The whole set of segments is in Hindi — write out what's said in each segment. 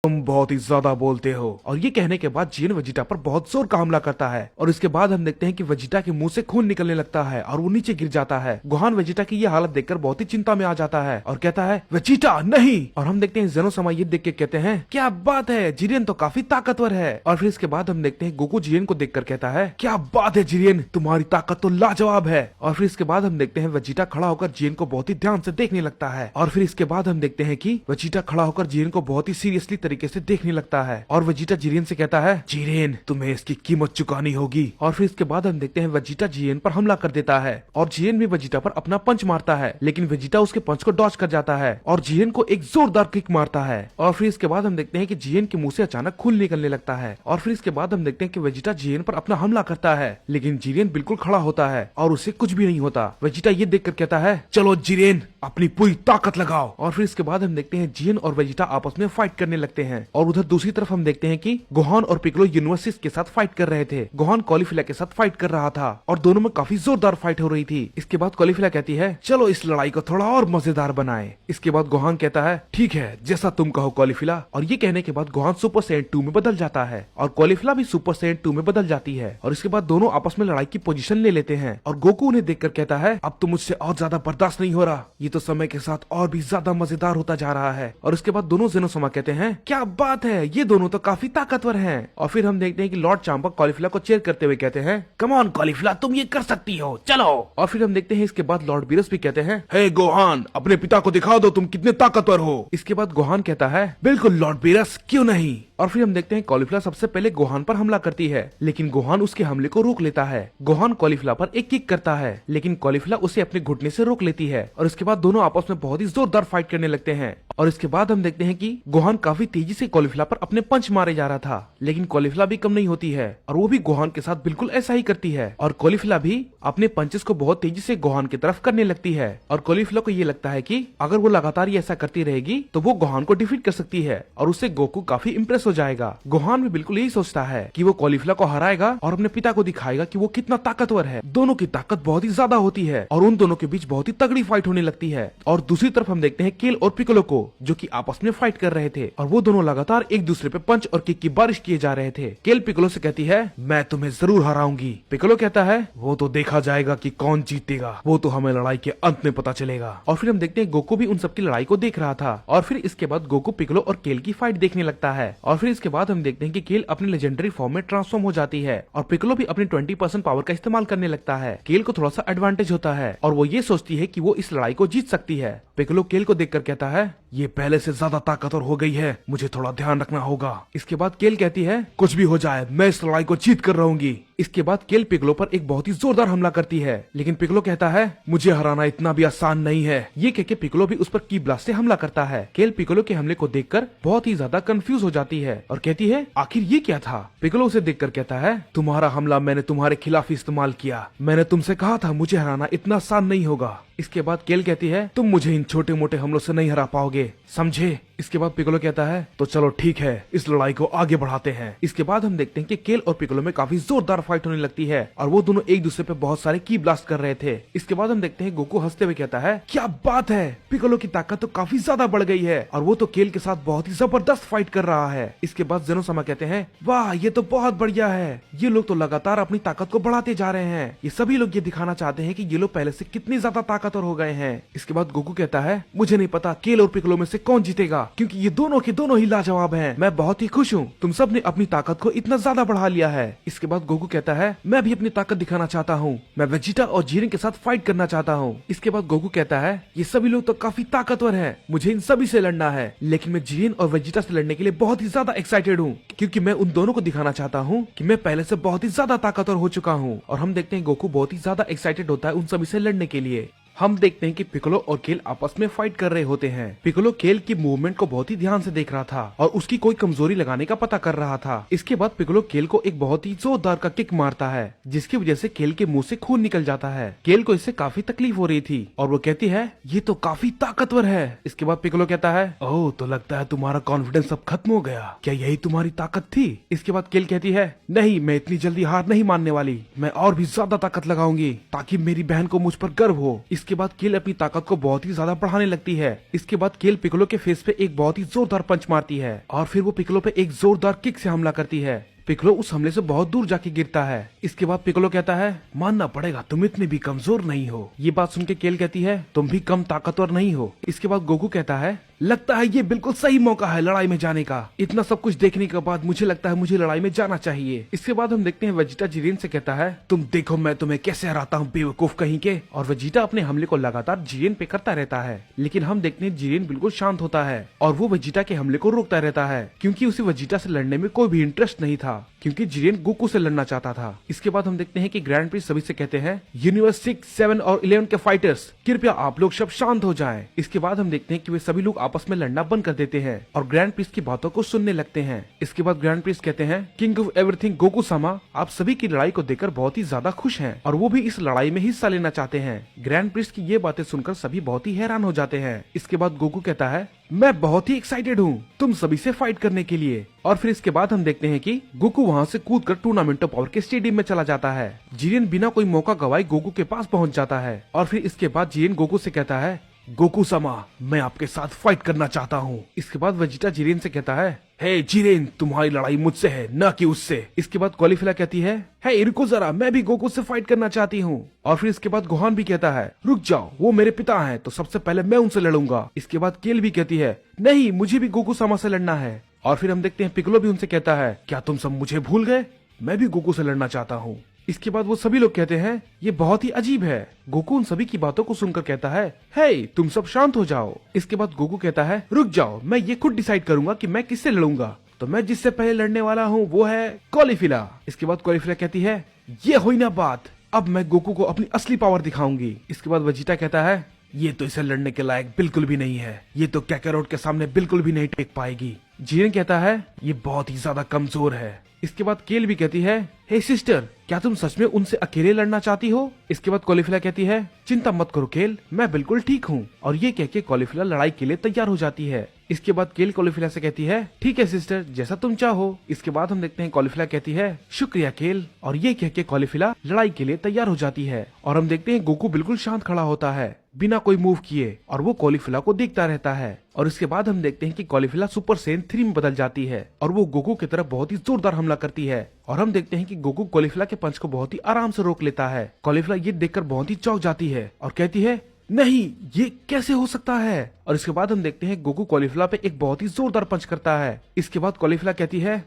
तुम बहुत ही ज्यादा बोलते हो। और ये कहने के बाद जियन वेजिटा पर बहुत जोर का हमला करता है और इसके बाद हम देखते हैं कि वेजिटा के मुंह से खून निकलने लगता है और वो नीचे गिर जाता है। गोहान वेजिटा की ये हालत देखकर बहुत ही चिंता में आ जाता है और कहता है वेजिटा नहीं। और हम देखते हैं ज़ेनोसामा ये देख के कहते हैं क्या बात है, जिरियन तो काफी ताकतवर है। और फिर इसके बाद हम देखते हैं गोकू जिरियन को देखकर कहता है क्या बात है जिरियन, तुम्हारी ताकत तो लाजवाब है। और फिर इसके बाद हम देखते हैं वेजिटा खड़ा होकर जिरियन को बहुत ही ध्यान से देखने लगता है। और फिर इसके बाद हम देखते हैं कि वेजिटा खड़ा होकर जिरियन को बहुत ही सीरियसली तरीके से देखने लगता है और वेजिटा जिरियन से कहता है जिरियन तुम्हें इसकी कीमत चुकानी होगी। और फिर इसके बाद हम देखते हैं वेजिटा जिरियन पर हमला कर देता है और जिरियन भी वेजिटा पर अपना पंच मारता है, लेकिन वेजिटा उसके पंच को डॉज कर जाता है और जिरियन को एक जोरदार किक मारता है। और फिर इसके बाद हम देखते हैं कि जिरियन के मुंह से अचानक खून निकलने लगता है। और फिर इसके बाद हम देखते हैं कि वेजिटा जिरियन पर अपना हमला करता है, लेकिन जिरियन बिल्कुल खड़ा होता है और उसे कुछ भी नहीं होता। वेजिटा ये देखकर कहता है चलो जिरियन अपनी पूरी ताकत लगाओ। और फिर इसके बाद हम देखते हैं जियन और वेजिटा आपस में फाइट करने लगते हैं और उधर दूसरी तरफ हम देखते हैं कि गोहान और पिक्कोलो यूनिवर्सिस के साथ फाइट कर रहे थे। गोहान कॉलीफिला के साथ फाइट कर रहा था और दोनों में काफी जोरदार फाइट हो रही थी। इसके बाद कॉलीफिला कहती है चलो इस लड़ाई को थोड़ा और मजेदार बनाए। इसके बाद गोहान कहता है ठीक है जैसा तुम कहो कॉलीफिला। और ये कहने के बाद गोहान सुपर सैयन 2 में बदल जाता है और कॉलीफिला भी सुपर सैयन 2 में बदल जाती है। और इसके बाद दोनों आपस में लड़ाई की पोजीशन ले लेते हैं और गोकू उन्हें देखकर कहता है अब तो मुझसे और ज्यादा बर्दाश्त नहीं हो रहा, ये तो समय के साथ और भी ज्यादा मजेदार होता जा रहा है। और उसके बाद दोनों ज़ेनोसामा कहते हैं क्या बात है, ये दोनों तो काफी ताकतवर हैं। और फिर हम देखते हैं कि लॉर्ड चांपा कॉलीफिला को चेयर करते हुए कहते हैं कम ऑन कॉलीफिला तुम ये कर सकती हो, चलो। और फिर हम देखते हैं इसके बाद लॉर्ड बीरस भी कहते हैं हे गोहान अपने पिता को दिखा दो तुम कितने ताकतवर हो। इसके बाद गोहान कहता है बिल्कुल लॉर्ड बीरस क्यों नहीं। और फिर हम देखते हैं कॉलीफिला सबसे पहले गोहान पर हमला करती है, लेकिन गोहान उसके हमले को रोक लेता है। गोहान कॉलीफिला पर एक किक करता है, लेकिन कॉलीफिला उसे अपने घुटने से रोक लेती है और इसके बाद दोनों आपस में बहुत ही जोरदार फाइट करने लगते हैं। और इसके बाद हम देखते हैं कि गोहान काफी तेजी से कॉलीफिला पर अपने पंच मारे जा रहा था, लेकिन कॉलीफिला भी कम नहीं होती है और वो भी गोहान के साथ बिल्कुल ऐसा ही करती है। और कॉलीफिला भी अपने पंचेस को बहुत तेजी से गोहान की तरफ करने लगती है और कॉलीफिला को ये लगता है कि अगर वो लगातार ये ऐसा करती रहेगी तो वो गोहान को डिफीट कर सकती है और उससे गोकू काफी इम्प्रेस हो जाएगा। गोहान भी बिल्कुल यही सोचता है कि वो कॉलीफिला को हराएगा और अपने पिता को दिखाएगा कि वो कितना ताकतवर है। दोनों की ताकत बहुत ही ज्यादा होती है और उन दोनों के बीच बहुत ही तगड़ी फाइट होने लगती है। और दूसरी तरफ हम देखते हैं केल और पिक्कोलो को जो कि आपस में फाइट कर रहे थे और वो दोनों लगातार एक दूसरे पे पंच और किक की बारिश किए जा रहे थे। केल पिक्कोलो से कहती है मैं तुम्हें जरूर हराऊंगी। पिक्कोलो कहता है वो तो देखा जाएगा कि कौन जीतेगा, वो तो हमें लड़ाई के अंत में पता चलेगा। और फिर हम देखते हैं गोकू भी उन सबकी लड़ाई को देख रहा था और फिर इसके बाद गोकू पिक्कोलो और केल की फाइट देखने लगता है। और फिर इसके बाद हम देखते हैं कि केल अपनी लेजेंडरी फॉर्म में ट्रांसफॉर्म हो जाती है और पिक्कोलो भी अपनी 20% पावर का इस्तेमाल करने लगता है। केल को थोड़ा सा एडवांटेज होता है और वो ये सोचती है कि वो इस लड़ाई को जीत सकती है। पिक्कोलो केल को देखकर कहता है ये पहले से ज्यादा ताकतवर हो गई है, मुझे थोड़ा ध्यान रखना होगा। इसके बाद केल कहती है कुछ भी हो जाए मैं इस लड़ाई को जीत कर रहूंगी। इसके बाद केल पिक्कोलो पर एक बहुत ही जोरदार हमला करती है, लेकिन पिक्कोलो कहता है मुझे हराना इतना भी आसान नहीं है। ये कहकर पिक्कोलो भी उस पर की ब्लास्ट से हमला करता है। केल पिक्कोलो के हमले को देखकर बहुत ही ज्यादा कंफ्यूज हो जाती है और कहती है आखिर ये क्या था। पिक्कोलो उसे देखकर कहता है तुम्हारा हमला मैंने तुम्हारे खिलाफ इस्तेमाल किया, मैंने तुमसे कहा था मुझे हराना इतना आसान नहीं होगा। इसके बाद केल कहती है तुम मुझे इन छोटे मोटे हमलों से नहीं हरा पाओगे, समझे। इसके बाद पिक्कोलो कहता है तो चलो ठीक है इस लड़ाई को आगे बढ़ाते हैं। इसके बाद हम देखते हैं कि केल और पिक्कोलो में काफी जोरदार फाइट होने लगती है और वो दोनों एक दूसरे पे बहुत सारे की ब्लास्ट कर रहे थे। इसके बाद हम देखते हैं गोकू हंसते हुए कहता है क्या बात है, पिक्कोलो की ताकत तो काफी ज्यादा बढ़ गई है और वो तो केल के साथ बहुत ही जबरदस्त फाइट कर रहा है। इसके बाद ज़ेनोसामा कहते हैं वाह ये तो बहुत बढ़िया है, ये लोग तो लगातार अपनी ताकत को बढ़ाते जा रहे हैं, ये सभी लोग ये दिखाना चाहते हैं कि ये लोग पहले से कितने ज्यादा ताकतवर हो गए हैं। इसके बाद गोकू कहता है मुझे नहीं पता केल और पिक्कोलो में से कौन जीतेगा, क्योंकि ये दोनों के दोनों ही लाजवाब हैं। मैं बहुत ही खुश हूँ तुम सब ने अपनी ताकत को इतना ज्यादा बढ़ा लिया है। इसके बाद गोकू कहता है मैं भी अपनी ताकत दिखाना चाहता हूँ, मैं वेजिटा और जिरियन के साथ फाइट करना चाहता हूँ। इसके बाद गोकू कहता है ये सभी लोग तो काफी ताकतवर हैं, मुझे इन सभी से लड़ना है, लेकिन मैं जिरियन और वेजिटा से लड़ने के लिए बहुत ही ज्यादा एक्साइटेड हूँ, क्योंकि मैं उन दोनों को दिखाना चाहता हूँ कि मैं पहले से बहुत ही ज्यादा ताकतवर हो चुका हूँ। और हम देखते हैं गोकू बहुत ही ज्यादा एक्साइटेड होता है उन सभी से लड़ने के लिए। हम देखते हैं कि पिक्कोलो और केल आपस में फाइट कर रहे होते हैं। पिक्कोलो केल की मूवमेंट को बहुत ही ध्यान से देख रहा था और उसकी कोई कमजोरी लगाने का पता कर रहा था। इसके बाद पिक्कोलो केल को एक बहुत ही जोरदार का किक मारता है, जिसकी वजह से केल के मुंह से खून निकल जाता है। केल को इससे काफी तकलीफ हो रही थी और वो कहती है ये तो काफी ताकतवर है। इसके बाद पिक्कोलो कहता है ओह तो लगता है तुम्हारा कॉन्फिडेंस अब खत्म हो गया, क्या यही तुम्हारी ताकत थी। इसके बाद केल कहती है नहीं मैं इतनी जल्दी हार नहीं मानने वाली, मैं और भी ज्यादा ताकत लगाऊंगी ताकि मेरी बहन को मुझ पर गर्व हो। इसके इसके बाद केल अपनी ताकत को बहुत ही ज्यादा बढ़ाने लगती है। इसके बाद केल पिकोलो के फेस पे एक बहुत ही जोरदार पंच मारती है और फिर वो पिकोलो पे एक जोरदार किक से हमला करती है। पिकोलो उस हमले से बहुत दूर जाके गिरता है। इसके बाद पिकोलो कहता है, मानना पड़ेगा तुम इतने भी कमजोर नहीं हो। ये बात सुन के केल कहती है, तुम भी कम ताकतवर नहीं हो। इसके बाद गोकू कहता है, लगता है ये बिल्कुल सही मौका है लड़ाई में जाने का। इतना सब कुछ देखने के बाद मुझे लगता है मुझे लड़ाई में जाना चाहिए। इसके बाद हम देखते हैं वेजिटा जिरेन से कहता है, तुम देखो मैं तुम्हें कैसे हराता हूँ बेवकूफ कहीं के। और वेजिटा अपने हमले को लगातार जिरेन पे करता रहता है, लेकिन हम देखते हैं जिरेन बिल्कुल शांत होता है और वो वेजिटा के हमले को रोकता रहता है, क्योंकि उसे वेजिटा से लड़ने में कोई भी इंटरेस्ट नहीं था, क्योंकि जिरेन गोकू से लड़ना चाहता था। इसके बाद हम देखते हैं कि ग्रैंड प्रिंस सभी से कहते हैं, यूनिवर्स 6, 7 और 11 के फाइटर्स कृपया आप लोग सब शांत हो जाएं। इसके बाद हम देखते हैं कि वे सभी लोग आपस में लड़ना बंद कर देते हैं और ग्रैंड प्रिंस की बातों को सुनने लगते हैं। इसके बाद ग्रैंड प्रिंस कहते हैं, किंग ऑफ एवरीथिंग गोकू सामा, आप सभी की लड़ाई को देखकर बहुत ही ज्यादा खुश हैं और वो भी इस लड़ाई में हिस्सा लेना चाहते हैं। ग्रैंड प्रिंस की ये बातें सुनकर सभी बहुत ही हैरान हो जाते हैं। इसके बाद गोकू कहता है, मैं बहुत ही एक्साइटेड हूँ तुम सभी से फाइट करने के लिए। और फिर इसके बाद हम देखते हैं कि गोकू वहाँ से कूदकर टूर्नामेंट ऑफ पावर के स्टेडियम में चला जाता है। जिरेन बिना कोई मौका गवाए गोकू के पास पहुँच जाता है और फिर इसके बाद जिरेन गोकू से कहता है, गोकू समा मैं आपके साथ फाइट करना चाहता हूँ। इसके बाद वेजिटा जिरेन से कहता है, हे जिरेन तुम्हारी लड़ाई मुझसे है न कि उससे। इसके बाद कॉलीफिला कहती है, हे रुको जरा मैं भी गोकू से फाइट करना चाहती हूँ। और फिर इसके बाद गोहान भी कहता है, रुक जाओ वो मेरे पिता हैं तो सबसे पहले मैं उनसे लड़ूंगा। इसके बाद केल भी कहती है, नहीं मुझे भी गोकू सामा से लड़ना है। और फिर हम देखते हैं पिकोलो भी उनसे कहता है, क्या तुम सब मुझे भूल गए, मैं भी गोकू से लड़ना चाहता हूँ। इसके बाद वो सभी लोग कहते हैं, ये बहुत ही अजीब है। गोकू उन सभी की बातों को सुनकर कहता है, हे तुम सब शांत हो जाओ। इसके बाद गोकू कहता है, रुक जाओ मैं ये खुद डिसाइड करूंगा कि मैं किससे लड़ूंगा। तो मैं जिससे पहले लड़ने वाला हूँ वो है कॉलीफिला। इसके बाद कॉलीफिला कहती है, ये हुई ना बात, अब मैं गोकू को अपनी असली पावर दिखाऊंगी। इसके बाद वेजिटा कहता है, ये तो इसे लड़ने के लायक बिल्कुल भी नहीं है, ये तो कैकारोट के सामने बिल्कुल भी नहीं टेक पाएगी। जिरेन कहता है, ये बहुत ही ज्यादा कमजोर है। इसके बाद केल भी कहती है, हे सिस्टर क्या तुम सच में उनसे अकेले लड़ना चाहती हो। इसके बाद कॉलीफिला कहती है, चिंता मत करो केल मैं बिल्कुल ठीक हूँ। और ये कह के कॉलीफिला लड़ाई के लिए तैयार हो जाती है। इसके बाद केल कॉलीफिला से कहती है, ठीक है सिस्टर जैसा तुम चाहो। इसके बाद हम देखते हैं कॉलीफिला कहती है, शुक्रिया केल। और ये कह के कॉलीफिला लड़ाई के लिए तैयार हो जाती है। और हम देखते हैं गोकू बिल्कुल शांत खड़ा होता है बिना कोई मूव किए और वो कॉलीफिला को देखता रहता है। और इसके बाद हम देखते हैं कि कॉलीफिला सुपर सेन 3 में बदल जाती है और वो गोकू की तरफ बहुत ही जोरदार हमला करती है। और हम देखते हैं कि गोकू कॉलीफिला के पंच को बहुत ही आराम से रोक लेता है। कॉलीफिला ये देखकर बहुत ही चौंक जाती है और कहती है, नहीं ये कैसे हो सकता है। और इसके बाद हम देखते हैं गोकू कॉलीफिला पे एक बहुत ही जोरदार पंच करता है। इसके बाद कॉलीफिला कहती है,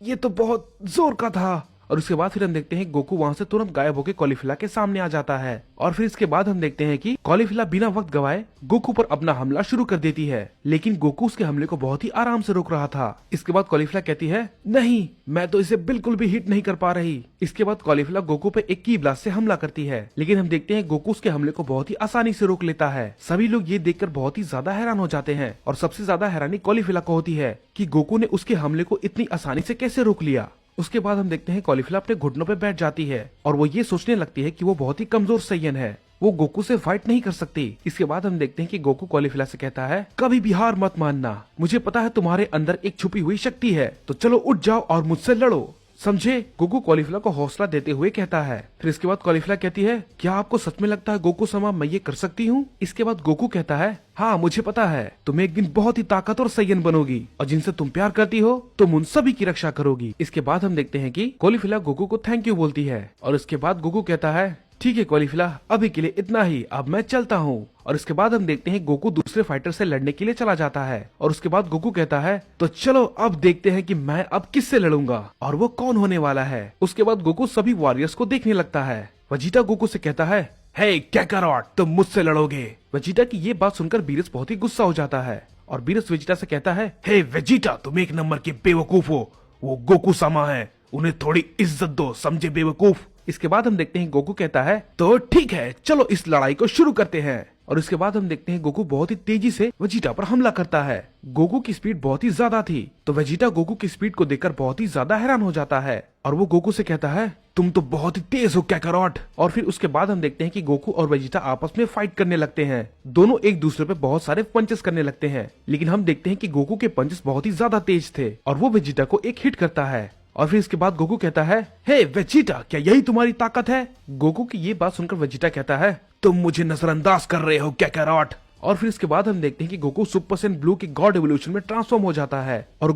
ये तो बहुत जोर का था। और उसके बाद फिर हम देखते हैं गोकू वहाँ से तुरंत गायब होकर कॉलीफिला के सामने आ जाता है। और फिर इसके बाद हम देखते हैं कि कॉलीफिला बिना वक्त गवाए गोकू पर अपना हमला शुरू कर देती है, लेकिन गोकू उसके हमले को बहुत ही आराम से रोक रहा था। इसके बाद कॉलीफिला कहती है, नहीं मैं तो इसे बिल्कुल भी हिट नहीं कर पा रही। इसके बाद कॉलीफिला गोकू पे एक की ब्लास्ट से हमला करती है, लेकिन हम देखते हैं गोकू उसके हमले को बहुत ही आसानी से रोक लेता है। सभी लोग ये देखकर बहुत ही ज्यादा हैरान हो जाते हैं और सबसे ज्यादा हैरानी कॉलीफिला को होती है कि गोकू ने उसके हमले को इतनी आसानी से कैसे रोक लिया। उसके बाद हम देखते हैं कॉलीफिला अपने घुटनों पे बैठ जाती है और वो ये सोचने लगती है कि वो बहुत ही कमजोर सैयन है, वो गोकू से फाइट नहीं कर सकती। इसके बाद हम देखते हैं कि गोकू कॉलीफिला से कहता है, कभी भी हार मत मानना, मुझे पता है तुम्हारे अंदर एक छुपी हुई शक्ति है, तो चलो उठ जाओ और मुझसे लड़ो, समझे। गोकू कॉलीफिला को हौसला देते हुए कहता है। फिर इसके बाद कॉलीफिला कहती है, क्या आपको सच में लगता है गोकू समा मैं ये कर सकती हूँ। इसके बाद गोकू कहता है, हाँ मुझे पता है तुम एक दिन बहुत ही ताकतवर सैयन बनोगी और जिनसे तुम प्यार करती हो तुम उन सभी की रक्षा करोगी। इसके बाद हम देखते हैं कि कॉलीफिला गोकू को थैंक यू बोलती है और इसके बाद गोकू कहता है, ठीक है कॉलीफिला अभी के लिए इतना ही, अब मैं चलता हूँ। और इसके बाद हम देखते हैं गोकू दूसरे फाइटर से लड़ने के लिए चला जाता है और उसके बाद गोकू कहता है, तो चलो अब देखते हैं कि मैं अब किससे लड़ूंगा और वो कौन होने वाला है। उसके बाद गोकू सभी वॉरियर्स को देखने लगता है। वेजिटा गोकू से कहता है, हे कैकारोट तुम मुझसे लड़ोगे। वेजिटा की ये बात सुनकर बीरस बहुत ही गुस्सा हो जाता है और बीरस वेजिटा से कहता है, हे वेजिटा तुम एक नंबर के बेवकूफ हो, वो गोकू सामा है, उन्हें थोड़ी इज्जत दो समझे बेवकूफ। इसके बाद हम देखते हैं गोकू कहता है, तो ठीक है चलो इस लड़ाई को शुरू करते हैं। और इसके बाद हम देखते हैं गोकू बहुत ही तेजी से वेजिटा पर हमला करता है। गोकू की स्पीड बहुत ही ज्यादा थी तो वेजिटा गोकू की स्पीड को देखकर बहुत ही ज्यादा हैरान हो जाता है और वो गोकू से कहता है, तुम तो बहुत ही तेज हो कैकारोट। और फिर उसके बाद हम देखते हैं कि गोकू और वेजिटा आपस में फाइट करने लगते हैं। दोनों एक दूसरे पे बहुत सारे पंचेस करने लगते हैं, लेकिन हम देखते हैं कि गोकू के पंचेस बहुत ही ज्यादा तेज थे और वो वेजिटा को एक हिट करता है। और फिर इसके बाद गोकू कहता है, हे वेजिटा क्या यही तुम्हारी ताकत है। गोकू की ये बात सुनकर वेजिटा कहता है, तुम मुझे नजरअंदाज कर रहे हो कैकारॉट। और फिर इसके बाद हम देखते हैं कि गोकू सुपर सैयन ब्लू के गॉड एवोल्यूशन में ट्रांसफॉर्म हो जाता है और